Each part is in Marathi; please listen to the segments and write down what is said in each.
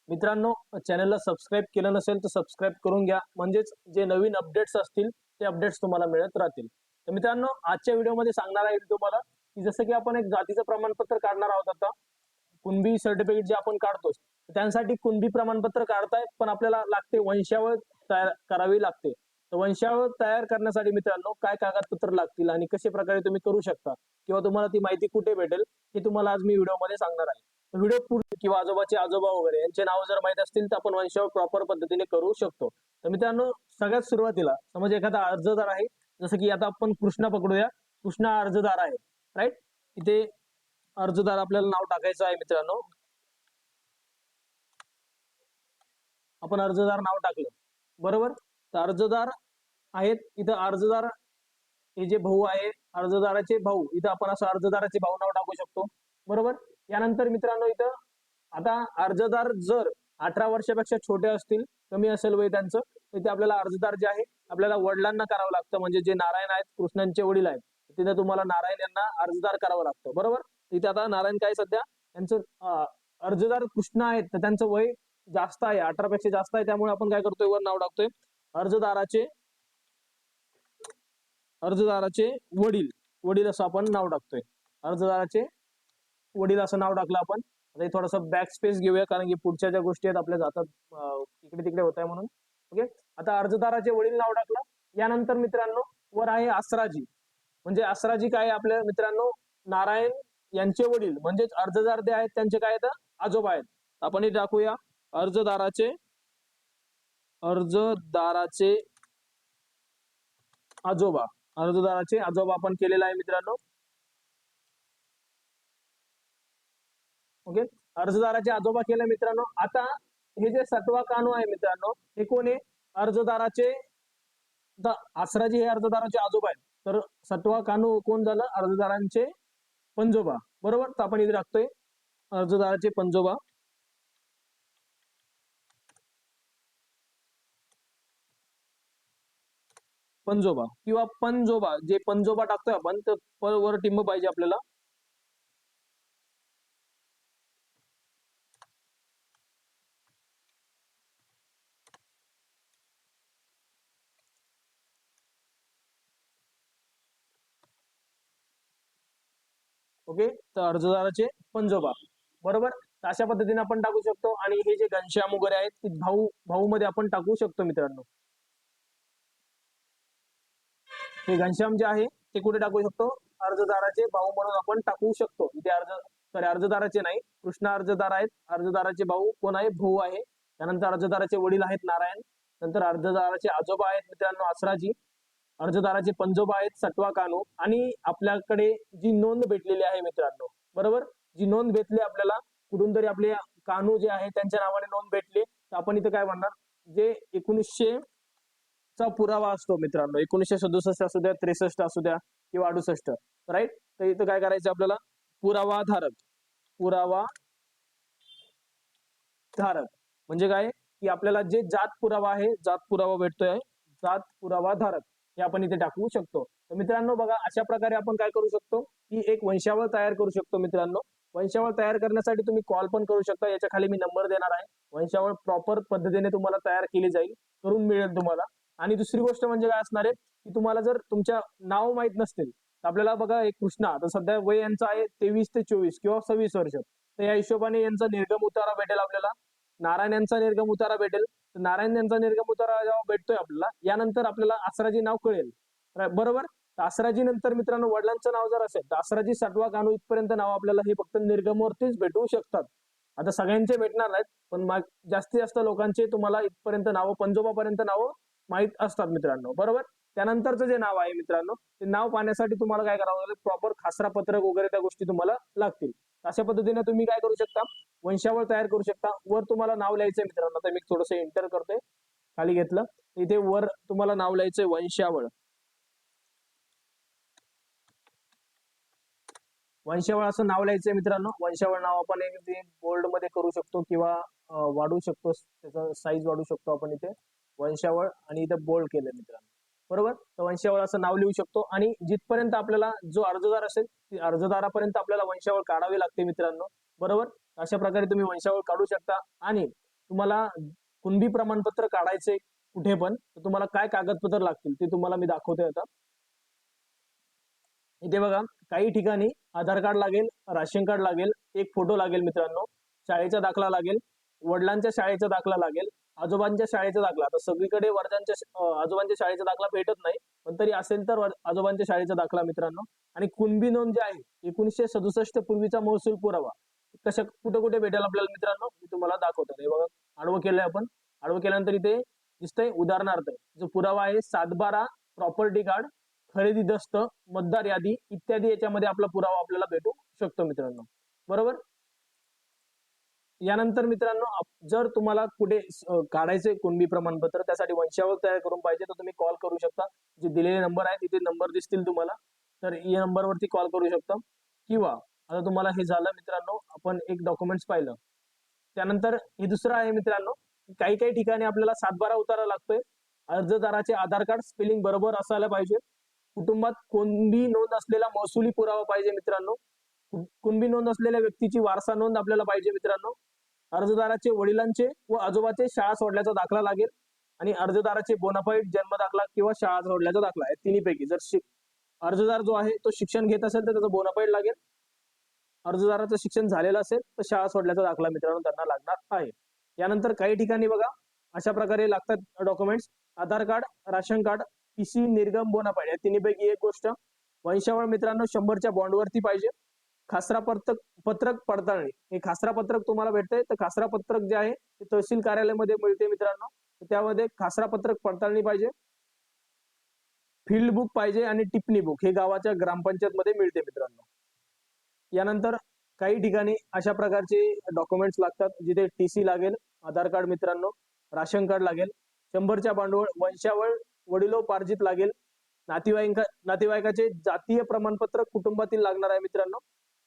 मित्रांनो, चॅनलला सबस्क्राईब केलं नसेल तर सबस्क्राईब करून घ्या, म्हणजेच जे नवीन अपडेट्स असतील ते अपडेट्स तुम्हाला मिळत राहतील. तर मित्रांनो, आजच्या व्हिडिओमध्ये सांगणार आहे तुम्हाला की जसं की आपण एक जातीचं प्रमाणपत्र काढणार आहोत. आता कुणबी सर्टिफिकेट जे आपण काढतो त्यासाठी कुणबी प्रमाणपत्र काढताय, पण आपल्याला लागते वंशावळ तयार करावी लागते. तर वंशावळ तयार करण्यासाठी मित्रांनो काय कागदपत्र लागतील आणि कशा प्रकारे तुम्ही करू शकता किंवा तुम्हाला ती माहिती कुठे भेटेल हे तुम्हाला आज मी व्हिडिओमध्ये सांगणार आहे. व्हिडिओ पूर्ण किंवा आजोबाचे आजोबा वगैरे यांचे नाव जर माहित असतील तर आपण वंशावळ प्रॉपर पद्धतीने करू शकतो. तर मित्रांनो, सगळ्यात सुरुवातीला समज एखादा अर्जदार आहे, जसं की आता आपण कृष्णा पकडूया. कृष्णा अर्जदार आहे, राईट. इथे अर्जदार आपल्याला नाव टाकायचं आहे मित्रांनो. आपण अर्जदार नाव टाकलं बरोबर. तर अर्जदार आहेत इथं. अर्जदार हे जे भाऊ आहे, अर्जदाराचे भाऊ, इथं आपण असं अर्जदाराचे भाऊ नाव टाकू शकतो बरोबर. यानंतर मित्रांनो इथं आता अर्जदार जर 18 वर्षापेक्षा छोटे असतील, कमी असेल वय त्यांचं, तर ते आपल्याला अर्जदार जे आहे आपल्याला वडिलांना करावं लागतं. म्हणजे जे नारायण आहेत, कृष्णांचे वडील आहेत, तिथे तुम्हाला नारायण यांना अर्जदार करावं लागतं बरोबर. इथे आता नारायण काय सध्या त्यांचं अर्जदार कृष्ण आहेत, तर त्यांचं वय जास्त आहे, 18 पेक्षा जास्त आहे. त्यामुळे आपण काय करतोय, वर नाव टाकतोय अर्जदाराचे वडील. वडील असं आपण नाव टाकतोय. अर्जदाराचे वडील असं नाव टाकलं आपण. आता थोडंसं बॅक स्पेस घेऊया, कारण की पुढच्या ज्या गोष्टी आहेत आपल्या जातात इकडे तिकडे होत आहे म्हणून. ओके, आता अर्जदाराचे वडील नाव टाकलं. यानंतर मित्रांनो वर आहे आसराजी. म्हणजे आसराजी काय आपल्या मित्रांनो, नारायण यांचे वडील, म्हणजेच अर्जदार जे आहेत त्यांचे काय आहेत, आजोबा आहेत. आपण हे टाकूया अर्जदाराचे आजोबा. अर्जदाराचे आजोबा आपण केलेला आहे मित्रांनो. ओके, अर्जदाराचे आजोबा केले मित्रांनो. आता हे जे 7वा कानू आहे मित्रांनो, हे कोण आहे, अर्जदाराचे. आसराजी हे अर्जदाराचे आजोबा आहेत, तर 7वा कानू कोण झालं, अर्जदारांचे पंजोबा बरोबर. तर आपण इथे टाकतोय अर्जदाराचे पंजोबा. पंजोबा किंवा पंजोबा, जे पंजोबा टाकतोय आपण तर वर टिंब पाहिजे आपल्याला. ओके, तर अर्जदाराचे पंजोबा बरोबर. तर अशा पद्धतीने आपण टाकू शकतो. आणि हे जे घनश्याम वगैरे आहेत ते भाऊ भाऊ मध्ये आपण टाकू शकतो मित्रांनो. हे घनश्याम जे आहे ते कुठे टाकू शकतो, अर्जदाराचे भाऊ म्हणून आपण टाकू शकतो. इथे अर्जदाराचे नाही, कृष्ण अर्जदार आहेत. अर्जदाराचे भाऊ कोण आहे, भाऊ आहे. त्यानंतर अर्जदाराचे वडील आहेत नारायण. नंतर अर्जदाराचे आजोबा आहेत मित्रांनो आसराजी. अर्जदाराचे पंजोबा आहेत 7वा कानू. आणि आपल्याकडे जी नोंद भेटलेली आहे मित्रांनो बरोबर, जी नोंद भेटली आपल्याला कुठून तरी, आपले कानू जे आहे त्यांच्या नावाने नोंद भेटली, तर आपण इथं काय म्हणणार, जे 1900 चा पुरावा असतो मित्रांनो, 1967 असू द्या, 63 असू द्या किंवा 68, राईट. तर इथं काय करायचं आपल्याला, पुरावा धारक म्हणजे काय, की आपल्याला जे जात पुरावा आहे, जात पुरावा भेटतोय, जात पुरावा धारक हे आपण इथे टाकू शकतो. तर मित्रांनो बघा, अशा प्रकारे आपण काय करू शकतो, की एक वंशावळ तयार करू शकतो मित्रांनो. वंशावळ तयार करण्यासाठी तुम्ही कॉल पण करू शकता. याच्या खाली मी नंबर देणार आहे. वंशावळ प्रॉपर पद्धतीने तुम्हाला तयार केली जाईल, करून मिळेल तुम्हाला. आणि दुसरी गोष्ट म्हणजे काय असणार आहे, की तुम्हाला जर तुमच्या नाव माहित नसतील, तर आपल्याला बघा, एक कृष्णा तर सध्या वय यांचं आहे 23 ते 24 किंवा 26 वर्ष. तर या हिशोबाने यांचा निर्गम उतारा भेटेल आपल्याला. नारायण यांचा निर्गम उतारा भेटेल. तर नारायण यांचा निर्गम उतारा जेव्हा भेटतोय आपल्याला, यानंतर आपल्याला आसराजी नाव कळेल बरोबर. तर आसराजी नंतर मित्रांनो वडिलांचं नाव जर असेल तर आसराजी 7वा कानू इथपर्यंत नाव आपल्याला हे फक्त निर्गमवरतीच भेटू शकतात. आता सगळ्यांचे भेटणार नाहीत, पण जास्तीत जास्त लोकांचे तुम्हाला इथपर्यंत नावं, पंजोबापर्यंत नावं माहित असतात मित्रांनो बरोबर. त्यानंतरचं जे नाव आहे मित्रांनो, ते नाव पाहण्यासाठी तुम्हाला काय करावं लागेल, प्रॉपर खासरा पत्रक वगैरे त्या गोष्टी तुम्हाला लागतील. अशा पद्धतीने तुम्ही काय करू शकता, वंशावळ तयार करू शकता. वर तुम्हाला नाव लिहायचंय मित्रांनो. आता मी थोडंसं एंटर करतोय, खाली घेतलं, इथे वर तुम्हाला नाव लिहायचंय वंशावळ. वंशावळ असं नाव लिहायचंय मित्रांनो. वंशावळ नाव आपण एक बोल्ड मध्ये करू शकतो किंवा वाढवू शकतो, त्याचा साईज वाढवू शकतो आपण. इथे वंशावळ आणि इथे बोल्ड केलं मित्रांनो बरोबर. तर वंशावळ असं नाव लिहू शकतो. आणि जिथपर्यंत आपल्याला जो अर्जदार असेल, अर्जदारापर्यंत आपल्याला वंशावळ काढावी लागते मित्रांनो बरोबर. अशा प्रकारे तुम्ही वंशावळ काढू शकता. आणि तुम्हाला कुणबी प्रमाणपत्र काढायचे कुठे पण, तर तुम्हाला काय कागदपत्र लागतील ते तुम्हाला मी दाखवतोय आता. इथे बघा, काही ठिकाणी आधार कार्ड लागेल, राशन कार्ड लागेल, एक फोटो लागेल मित्रांनो, शाळेचा दाखला लागेल, वडिलांच्या शाळेचा दाखला लागेल, आजोबांच्या शाळेचा दाखला. आता सगळीकडे आजोबांच्या शाळेचा दाखला भेटत नाही, पण तरी असेल तर आजोबांच्या शाळेचा दाखला मित्रांनो. आणि कुणबी नोंद जी आहे 1967 पूर्वीचा महसूल पुरावा कशा कुठे कुठे भेटेल आपल्याला मित्रांनो, मी तुम्हाला दाखवतो. हे बघा, आडवं केलंय आपण. आडवं केल्यानंतर इथे दिसतंय उदाहरणार्थ जो पुरावा आहे 7/12 प्रॉपर्टी कार्ड, खरेदी दस्त, मतदार यादी इत्यादी याच्यामध्ये आपला पुरावा आपल्याला भेटू शकतो मित्रांनो. बरोबर. यानंतर मित्रांनो, जर तुम्हाला कुठे काढायचे कुणबी प्रमाणपत्र, त्यासाठी वंशावळ तयार करून पाहिजे, तर तुम्ही कॉल करू शकता. जे दिलेले नंबर आहे तिथे नंबर दिसतील तुम्हाला, तर या नंबरवरती कॉल करू शकता. किंवा आता तुम्हाला हे झालं मित्रांनो, आपण एक डॉक्युमेंट्स पाहिलं. त्यानंतर हे दुसरं आहे मित्रांनो, काही काही ठिकाणी आपल्याला 7/12 उतारा लागतोय. अर्जदाराचे आधार कार्ड स्पेलिंग बरोबर असायला पाहिजे. कुटुंबात कुणबी नोंद असलेला महसुली पुरावा पाहिजे मित्रांनो. कुणबी नोंद असलेल्या व्यक्तीची वारसा नोंद आपल्याला पाहिजे मित्रांनो. अर्जदाराचे वडिलांचे व आजोबाचे शाळा सोडल्याचा दाखला लागेल. आणि अर्जदाराचे बोनाफाईड जन्म दाखला किंवा शाळा सोडल्याचा दाखला आहे. तिन्हीपैकी जर अर्जदार जो आहे तो शिक्षण घेत असेल तर त्याचा बोनाफाईड लागेल. अर्जदाराचं शिक्षण झालेलं असेल तर शाळा सोडल्याचा दाखला मित्रांनो त्यांना लागणार आहे. यानंतर काही ठिकाणी बघा अशा प्रकारे लागतात डॉक्युमेंट्स: आधार कार्ड, राशन कार्ड, टीसी, निर्गम, बोनाफाईड. या तिन्हीपैकी एक गोष्ट. वंशावळ मित्रांनो 100च्या बॉन्डवरती पाहिजे. खासरा पत्रक पडताळणी, हे खासरा पत्रक तुम्हाला भेटतंय, तर खासरा पत्रक जे आहे ते तहसील कार्यालयामध्ये मिळते मित्रांनो. त्यामध्ये खासरा पत्रक पडताळणी पाहिजे. फील्ड बुक पाहिजे आणि टिप्पणी बुक हे गावाच्या ग्रामपंचायत मध्ये मिळते मित्रांनो. यानंतर काही ठिकाणी अशा प्रकारचे डॉक्युमेंट्स लागतात, जिथे टीसी लागेल, आधार कार्ड मित्रांनो, राशन कार्ड लागेल, 100च्या भांडवल, वंशावळ वडिलोपार्जित लागेल, नातेवाईकाचे जातीय प्रमाणपत्र कुटुंबातील लागणार आहे मित्रांनो.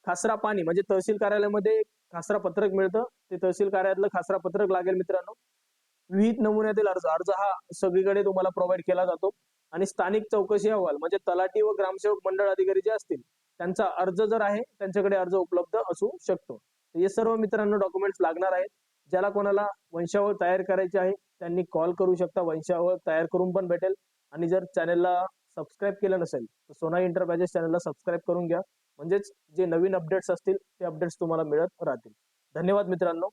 खासरा पाणी म्हणजे तहसील कार्यालयामध्ये खासरा पत्रक मिळतं, ते तहसील कार्यालयातलं खासरा पत्रक लागेल मित्रांनो. विविध नमुन्यातील अर्ज हा सगळीकडे तुम्हाला प्रोव्हाइड केला जातो. आणि स्थानिक चौकशी अहवाल म्हणजे तलाठी व ग्रामसेवक मंडळ अधिकारी जे असतील त्यांचा अर्ज जर आहे त्यांच्याकडे अर्ज उपलब्ध असू शकतो. हे सर्व मित्रांनो डॉक्युमेंट्स लागणार आहेत. ज्याला कोणाला वंशावळ तयार करायची आहे त्यांनी कॉल करू शकता, वंशावळ तयार करून पण भेटेल. आणि जर चॅनलला सबस्क्राईब केलं नसेल तर सोनाई एंटरप्राइजेस चॅनलला सबस्क्राईब करून घ्या, म्हणजेच जे नवीन अपडेट्स असतील ते अपडेट्स तुम्हाला मिळत राहतील. धन्यवाद मित्रांनो.